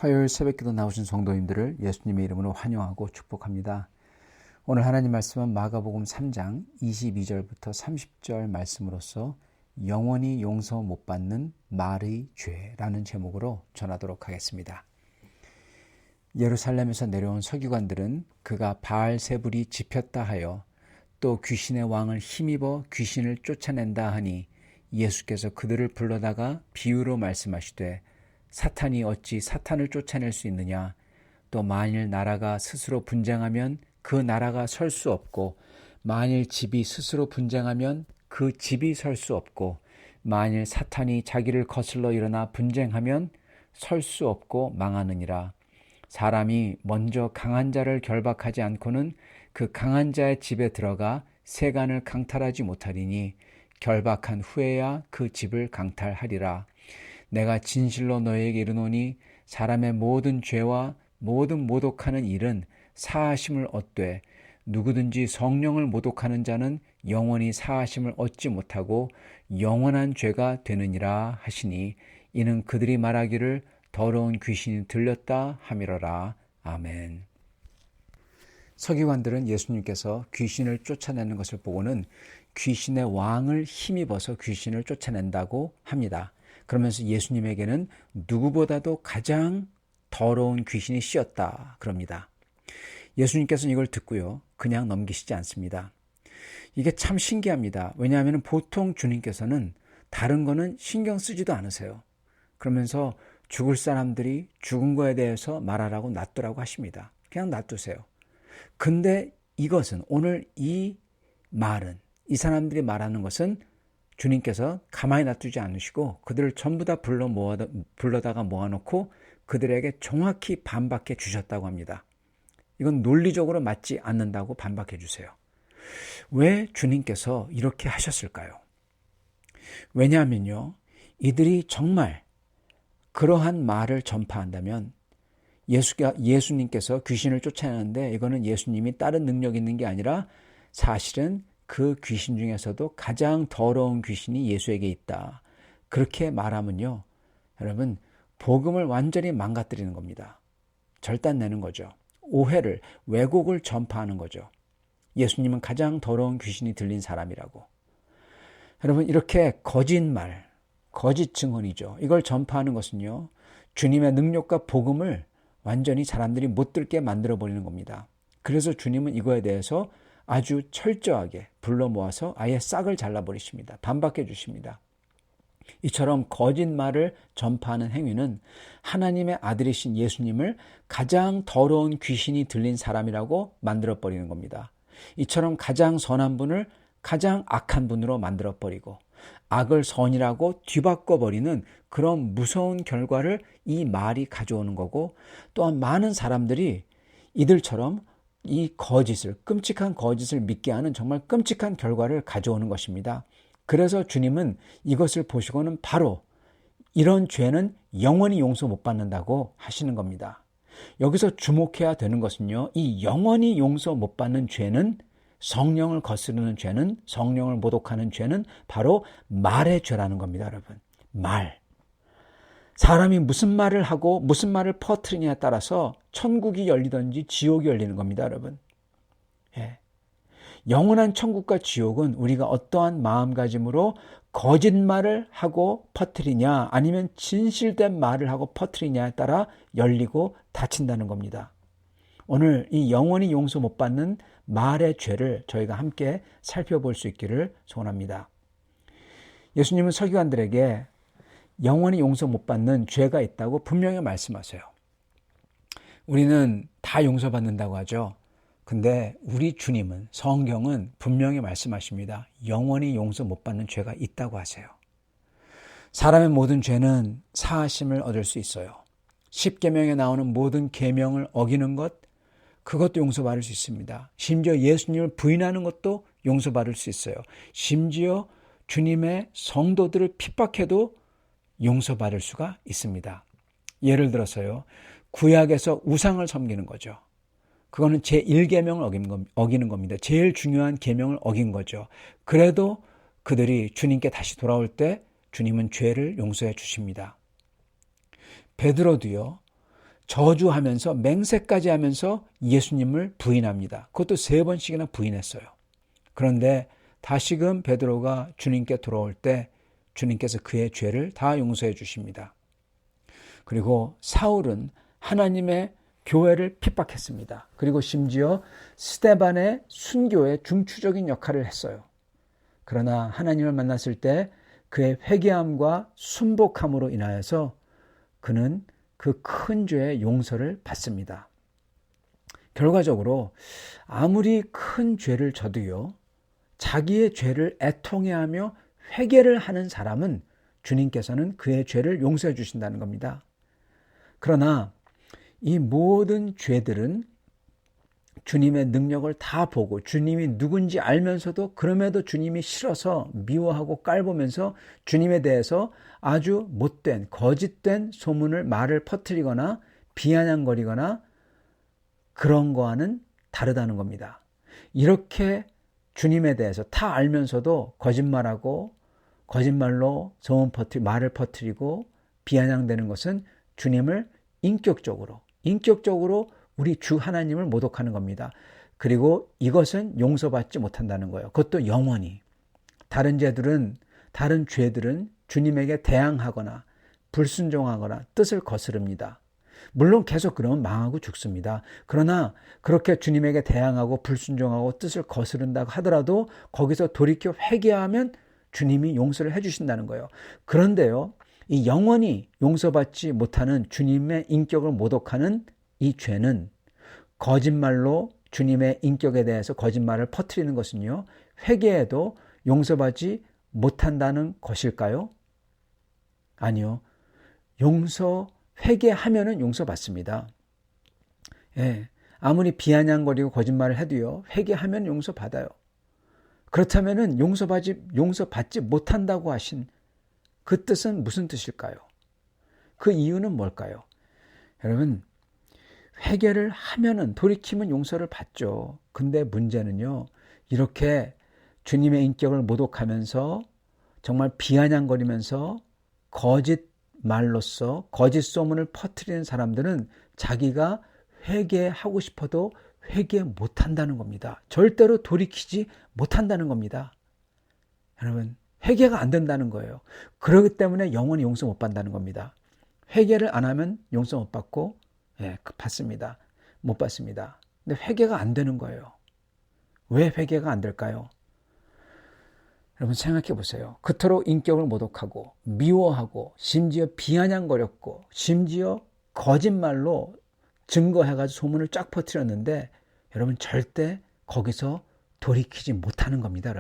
화요일 새벽기도 나오신 성도님들을 예수님의 이름으로 환영하고 축복합니다. 오늘 하나님 말씀은 마가복음 3장 22절부터 30절 말씀으로서 영원히 용서 못 받는 말의 죄라는 제목으로 전하도록 하겠습니다. 예루살렘에서 내려온 서기관들은 그가 바알세불이 집혔다 하여 또 귀신의 왕을 힘입어 귀신을 쫓아낸다 하니 예수께서 그들을 불러다가 비유로 말씀하시되 사탄이 어찌 사탄을 쫓아낼 수 있느냐? 또 만일 나라가 스스로 분쟁하면 그 나라가 설 수 없고 만일 집이 스스로 분쟁하면 그 집이 설 수 없고 만일 사탄이 자기를 거슬러 일어나 분쟁하면 설 수 없고 망하느니라. 사람이 먼저 강한 자를 결박하지 않고는 그 강한 자의 집에 들어가 세간을 강탈하지 못하리니 결박한 후에야 그 집을 강탈하리라. 내가 진실로 너희에게 이르노니 사람의 모든 죄와 모든 모독하는 일은 사하심을 얻되 누구든지 성령을 모독하는 자는 영원히 사하심을 얻지 못하고 영원한 죄가 되느니라 하시니 이는 그들이 말하기를 더러운 귀신이 들렸다 함이러라. 아멘. 서기관들은 예수님께서 귀신을 쫓아내는 것을 보고는 귀신의 왕을 힘입어서 귀신을 쫓아낸다고 합니다. 그러면서 예수님에게는 누구보다도 가장 더러운 귀신이 씌었다 그럽니다. 예수님께서는 이걸 듣고요, 그냥 넘기시지 않습니다. 이게 참 신기합니다. 왜냐하면 보통 주님께서는 다른 거는 신경 쓰지도 않으세요. 그러면서 죽을 사람들이 죽은 거에 대해서 말하라고 놔두라고 하십니다. 그냥 놔두세요. 근데 이것은, 오늘 이 말은, 이 사람들이 말하는 것은 주님께서 가만히 놔두지 않으시고 그들을 전부 다 불러다가 모아놓고 그들에게 정확히 반박해 주셨다고 합니다. 이건 논리적으로 맞지 않는다고 반박해 주세요. 왜 주님께서 이렇게 하셨을까요? 왜냐하면요, 이들이 정말 그러한 말을 전파한다면 예수님께서 귀신을 쫓아내는데 이거는 예수님이 다른 능력이 있는 게 아니라 사실은 그 귀신 중에서도 가장 더러운 귀신이 예수에게 있다. 그렇게 말하면요, 여러분, 복음을 완전히 망가뜨리는 겁니다. 절단내는 거죠. 오해를, 왜곡을 전파하는 거죠. 예수님은 가장 더러운 귀신이 들린 사람이라고. 여러분, 이렇게 거짓말, 거짓 증언이죠. 이걸 전파하는 것은요, 주님의 능력과 복음을 완전히 사람들이 못 듣게 만들어버리는 겁니다. 그래서 주님은 이거에 대해서 아주 철저하게 불러 모아서 아예 싹을 잘라버리십니다. 반박해 주십니다. 이처럼 거짓말을 전파하는 행위는 하나님의 아들이신 예수님을 가장 더러운 귀신이 들린 사람이라고 만들어버리는 겁니다. 이처럼 가장 선한 분을 가장 악한 분으로 만들어버리고 악을 선이라고 뒤바꿔버리는 그런 무서운 결과를 이 말이 가져오는 거고, 또한 많은 사람들이 이들처럼 이 거짓을, 끔찍한 거짓을 믿게 하는 정말 끔찍한 결과를 가져오는 것입니다. 그래서 주님은 이것을 보시고는 바로 이런 죄는 영원히 용서 못 받는다고 하시는 겁니다. 여기서 주목해야 되는 것은요, 이 영원히 용서 못 받는 죄는, 성령을 거스르는 죄는, 성령을 모독하는 죄는 바로 말의 죄라는 겁니다, 여러분. 말. 사람이 무슨 말을 하고 무슨 말을 퍼뜨리냐에 따라서 천국이 열리든지 지옥이 열리는 겁니다, 여러분. 예. 영원한 천국과 지옥은 우리가 어떠한 마음가짐으로 거짓말을 하고 퍼뜨리냐, 아니면 진실된 말을 하고 퍼뜨리냐에 따라 열리고 닫힌다는 겁니다. 오늘 이 영원히 용서 못 받는 말의 죄를 저희가 함께 살펴볼 수 있기를 소원합니다. 예수님은 서기관들에게 영원히 용서 못 받는 죄가 있다고 분명히 말씀하세요. 우리는 다 용서받는다고 하죠. 근데 우리 주님은, 성경은 분명히 말씀하십니다. 영원히 용서 못 받는 죄가 있다고 하세요. 사람의 모든 죄는 사하심을 얻을 수 있어요. 십계명에 나오는 모든 계명을 어기는 것, 그것도 용서받을 수 있습니다. 심지어 예수님을 부인하는 것도 용서받을 수 있어요. 심지어 주님의 성도들을 핍박해도 용서받을 수가 있습니다. 예를 들어서요, 구약에서 우상을 섬기는 거죠. 그거는 제1계명을 어기는 겁니다. 제일 중요한 계명을 어긴 거죠. 그래도 그들이 주님께 다시 돌아올 때 주님은 죄를 용서해 주십니다. 베드로도요, 저주하면서 맹세까지 하면서 예수님을 부인합니다. 그것도 3번씩이나 부인했어요. 그런데 다시금 베드로가 주님께 돌아올 때 주님께서 그의 죄를 다 용서해 주십니다. 그리고 사울은 하나님의 교회를 핍박했습니다. 그리고 심지어 스데반의 순교의 중추적인 역할을 했어요. 그러나 하나님을 만났을 때 그의 회개함과 순복함으로 인하여서 그는 그 큰 죄의 용서를 받습니다. 결과적으로 아무리 큰 죄를 져도요, 자기의 죄를 애통해하며 회개를 하는 사람은 주님께서는 그의 죄를 용서해 주신다는 겁니다. 그러나 이 모든 죄들은 주님의 능력을 다 보고 주님이 누군지 알면서도 그럼에도 주님이 싫어서 미워하고 깔보면서 주님에 대해서 아주 못된, 거짓된 소문을, 말을 퍼뜨리거나 비아냥거리거나 그런 거와는 다르다는 겁니다. 이렇게 주님에 대해서 다 알면서도 거짓말하고 거짓말로 소문 말을 퍼뜨리고 비아냥대는 것은 주님을 인격적으로 우리 주 하나님을 모독하는 겁니다. 그리고 이것은 용서받지 못한다는 거예요. 그것도 영원히. 다른 죄들은 주님에게 대항하거나 불순종하거나 뜻을 거스릅니다. 물론 계속 그러면 망하고 죽습니다. 그러나 그렇게 주님에게 대항하고 불순종하고 뜻을 거스른다고 하더라도 거기서 돌이켜 회개하면 주님이 용서를 해주신다는 거예요. 그런데요, 이 영원히 용서받지 못하는 주님의 인격을 모독하는 이 죄는 거짓말로 주님의 인격에 대해서 거짓말을 퍼뜨리는 것은요, 회개해도 용서받지 못한다는 것일까요? 아니요. 회개하면은 용서받습니다. 예, 아무리 비아냥거리고 거짓말을 해도요, 회개하면 용서받아요. 그렇다면은 용서받지 못한다고 하신 그 뜻은 무슨 뜻일까요? 그 이유는 뭘까요? 여러분, 회개를 하면은, 돌이키면 용서를 받죠. 근데 문제는요, 이렇게 주님의 인격을 모독하면서 정말 비아냥거리면서 거짓말로써 거짓 소문을 퍼뜨리는 사람들은 자기가 회개하고 싶어도 회개 못한다는 겁니다. 절대로 돌이키지 못한다는 겁니다. 여러분, 회개가 안 된다는 거예요. 그렇기 때문에 영원히 용서 못 받는다는 겁니다. 회개를 안 하면 용서 못 받고, 받습니다. 못 받습니다. 근데 회개가 안 되는 거예요. 왜 회개가 안 될까요? 여러분 생각해 보세요. 그토록 인격을 모독하고 미워하고 심지어 비아냥거렸고 심지어 거짓말로 증거해가지고 소문을 쫙 퍼뜨렸는데 여러분 절대 거기서 돌이키지 못하는 겁니다.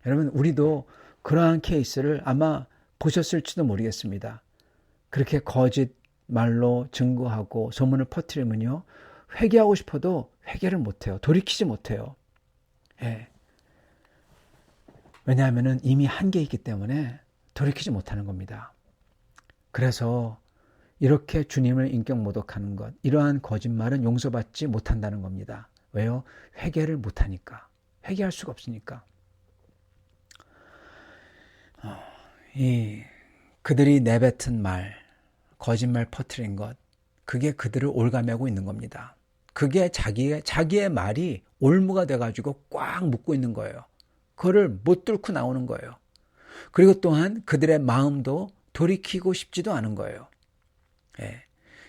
여러분 우리도 그러한 케이스를 아마 보셨을지도 모르겠습니다. 그렇게 거짓말로 증거하고 소문을 퍼뜨리면요 회개하고 싶어도 회개를 못해요. 돌이키지 못해요. 예. 왜냐하면 이미 한계 있기 때문에 돌이키지 못하는 겁니다. 그래서 이렇게 주님을 인격 모독하는 것, 이러한 거짓말은 용서받지 못한다는 겁니다. 왜요? 회개를 못하니까. 회개할 수가 없으니까. 그들이 내뱉은 말, 거짓말 퍼뜨린 것, 그게 그들을 올가매고 있는 겁니다. 그게 자기의 말이 올무가 돼가지고 꽉 묶고 있는 거예요. 그거를 못 뚫고 나오는 거예요. 그리고 또한 그들의 마음도 돌이키고 싶지도 않은 거예요. 예.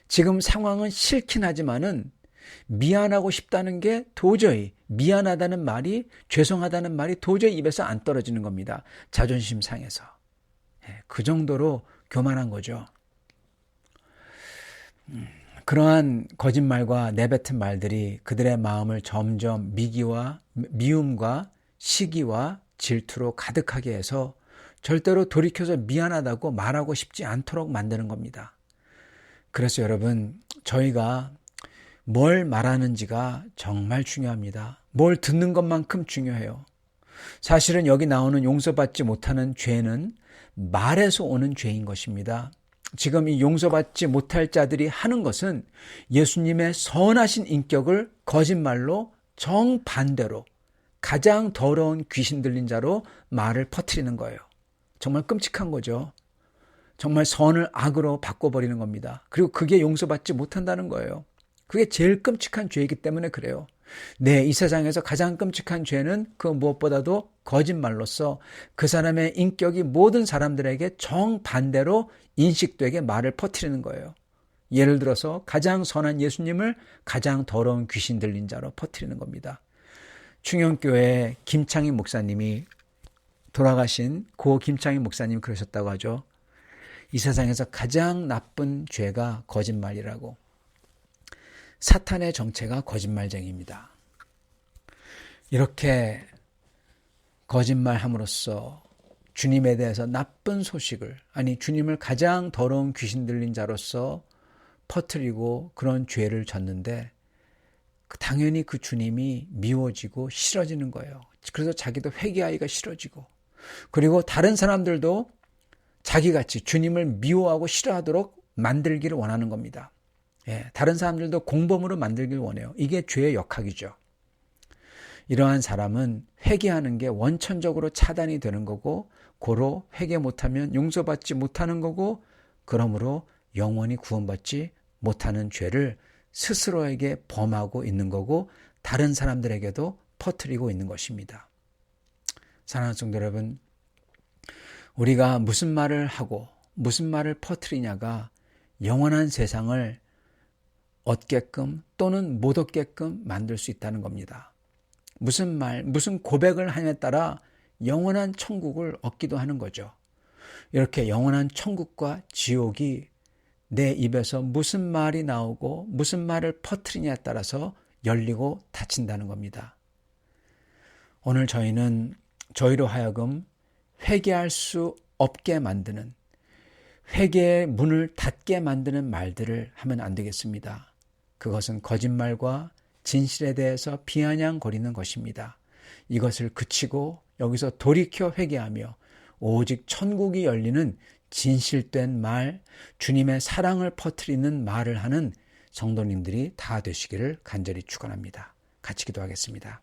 지금 상황은 싫긴 하지만은 미안하고 싶다는 게 도저히 미안하다는 말이 죄송하다는 말이 도저히 입에서 안 떨어지는 겁니다. 자존심 상해서. 예. 그 정도로 교만한 거죠. 그러한 거짓말과 내뱉은 말들이 그들의 마음을 점점 미움과 시기와 질투로 가득하게 해서 절대로 돌이켜서 미안하다고 말하고 싶지 않도록 만드는 겁니다. 그래서 여러분 저희가 뭘 말하는지가 정말 중요합니다. 뭘 듣는 것만큼 중요해요. 사실은 여기 나오는 용서받지 못하는 죄는 말에서 오는 죄인 것입니다. 지금 이 용서받지 못할 자들이 하는 것은 예수님의 선하신 인격을 거짓말로 정반대로 가장 더러운 귀신 들린 자로 말을 퍼뜨리는 거예요. 정말 끔찍한 거죠. 정말 선을 악으로 바꿔버리는 겁니다. 그리고 그게 용서받지 못한다는 거예요. 그게 제일 끔찍한 죄이기 때문에 그래요. 네, 이 세상에서 가장 끔찍한 죄는 그 무엇보다도 거짓말로써 그 사람의 인격이 모든 사람들에게 정반대로 인식되게 말을 퍼뜨리는 거예요. 예를 들어서 가장 선한 예수님을 가장 더러운 귀신 들린 자로 퍼뜨리는 겁니다. 충영교회 김창희 목사님이 돌아가신 고 김창희 목사님이 그러셨다고 하죠. 이 세상에서 가장 나쁜 죄가 거짓말이라고. 사탄의 정체가 거짓말쟁이입니다. 이렇게 거짓말함으로써 주님에 대해서 나쁜 소식을, 아니 주님을 가장 더러운 귀신 들린 자로서 퍼뜨리고 그런 죄를 졌는데 당연히 그 주님이 미워지고 싫어지는 거예요. 그래서 자기도 회개하기가 싫어지고, 그리고 다른 사람들도 자기같이 주님을 미워하고 싫어하도록 만들기를 원하는 겁니다. 예, 다른 사람들도 공범으로 만들기를 원해요. 이게 죄의 역학이죠. 이러한 사람은 회개하는 게 원천적으로 차단이 되는 거고, 고로 회개 못하면 용서받지 못하는 거고, 그러므로 영원히 구원받지 못하는 죄를 스스로에게 범하고 있는 거고, 다른 사람들에게도 퍼뜨리고 있는 것입니다. 사랑하는 성도 여러분, 우리가 무슨 말을 하고 무슨 말을 퍼뜨리냐가 영원한 세상을 얻게끔 또는 못 얻게끔 만들 수 있다는 겁니다. 무슨 말, 무슨 고백을 하냐에 따라 영원한 천국을 얻기도 하는 거죠. 이렇게 영원한 천국과 지옥이 내 입에서 무슨 말이 나오고 무슨 말을 퍼뜨리냐에 따라서 열리고 닫힌다는 겁니다. 오늘 저희는 저희로 하여금 회개할 수 없게 만드는, 회개의 문을 닫게 만드는 말들을 하면 안 되겠습니다. 그것은 거짓말과 진실에 대해서 비아냥거리는 것입니다. 이것을 그치고 여기서 돌이켜 회개하며 오직 천국이 열리는 진실된 말, 주님의 사랑을 퍼뜨리는 말을 하는 성도님들이 다 되시기를 간절히 축원합니다. 같이 기도하겠습니다.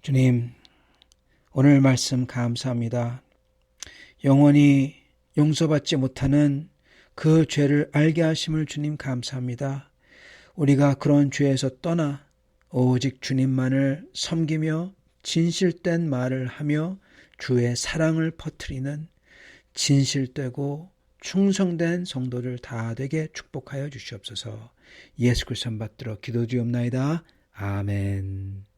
주님, 오늘 말씀 감사합니다. 영원히 용서받지 못하는 그 죄를 알게 하심을 주님 감사합니다. 우리가 그런 죄에서 떠나 오직 주님만을 섬기며 진실된 말을 하며 주의 사랑을 퍼뜨리는 진실되고 충성된 성도들 다 되게 축복하여 주시옵소서. 예수 그리스도 받들어 기도드리옵나이다. 아멘.